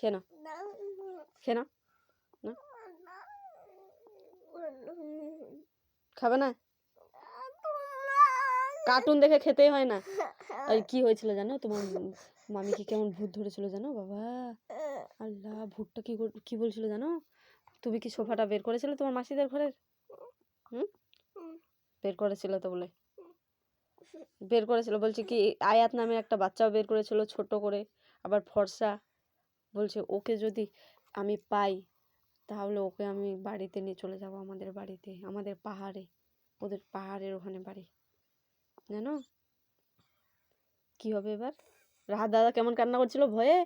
খেয়ে নাও, খেয়ে নাও। না খাবে না, কার্টুন দেখে খেতেই হয় না। ওই কি হয়েছিল জানো, তোমার মামিকে কেমন ভূত ধরেছিল জানো? বাবা আল্লাহ, ভূতটা কি বলছিল জানো? তুমি কি সোফাটা বের করেছিলে তোমার মাসিদের ঘরের? বের করেছিল তো বলে, বের করেছিল বলছে কি আয়াত নামে একটা বাচ্চাও বের করেছিল ছোট করে, আবার ফর্সা। বলছে ওকে যদি আমি পাই তাহলে ওকে আমি বাড়িতে নিয়ে চলে যাব, আমাদের বাড়িতে, আমাদের পাহাড়ে, ওদের পাহাড়ের ওখানে বাড়ি, জানো? কি হবে এবার? রাহাত দাদা কেমন কান্না করছিল ভয়ে।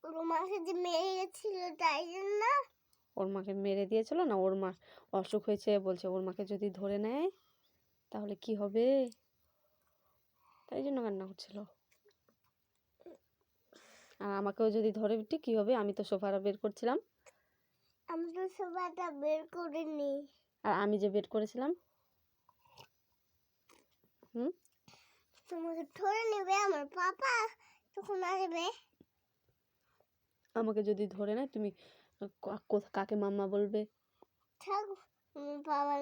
ওর মাকে যে মেরে গেছিল তাই জন্য। ওর মাকে মেরে দিয়েছিল না, ওর মা অসুখ হয়েছে বলছে, ওর মাকে যদি ধরে নেয় তাহলে কি হবে, তাই জন্য কান্না করছিল। আর আমাকেও যদি ধরে ঠিক কি হবে, আমি তো সোফাটা বের করছিলাম। আমি তো সোফাটা বের করিনি। আর আমি যে বের করেছিলাম, তোমাকে ধরে নেবে আমার পাপা, তখন আসবে। আমাকে যদি ধরে নেয় তুমি কাকে মাম্মা বলবে? থাক, আমার বাবা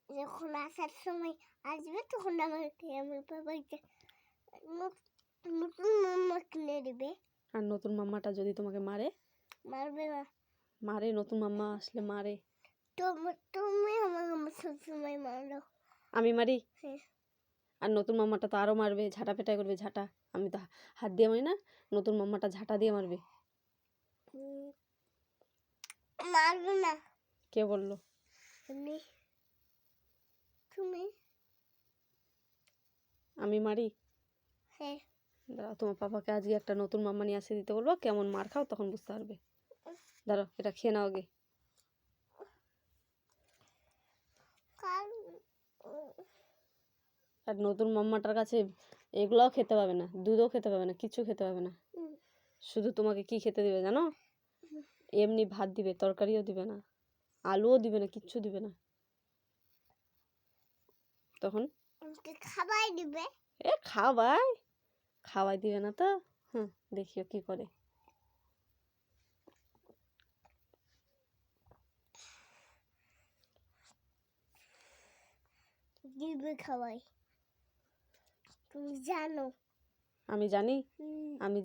যখন আসার সময় আসবে তখন আমাকে আমার বাবাকে নতুন মাম্মা কিনে দেবে। আর নতুন মাম্মাটা যদি তোমাকে মারে? মারবে না। মারে, নতুন মাম্মা আসলে মারে। তুমি আমাকে সবসময় মারো। আমি মারি? হ্যাঁ। আর নতুন মাম্মাটা তো আরো মারবে, ঝাঁটা পেটাই করবে, ঝাঁটা। আমি তো হাত দিয়ে মারি না, নতুন মাম্মাটা ঝাঁটা দিয়ে মারবে। মারবে না। কে বললো? তুমি। আমি মারি? হ্যাঁ। দাঁড়াও, তোমার পাপাকে আজকে একটা নতুন মাম্মা নিয়ে আসে দিতে বলবো, কেমন মার খাও তখন বুঝতে পারবে। দাঁড়াও, এটা খেয়ে নাও আগে। আর নতুন মাম্মাটার কাছে এগুলোও খেতে পাবে না, দুধও খেতে পাবে না, কিছু খেতে পাবে না। শুধু তোমাকে কি খেতে দিবে জানো? এমনি ভাত দিবে, তরকারিও দিবে না, আলুও দিবে না, কিচ্ছু দিবে না। তখন খাওয়াই দিবে। খাওয়াই দিবে না তো। দেখিও কি করে। দিবে খাওয়াই, তুমি জানো। আমি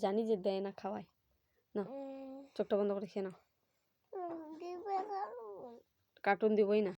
জানি যে দেয় না, খাওয়ায় না। চোখটা বন্ধ করে খেয়ে নাও, কার্টুন দিবই না।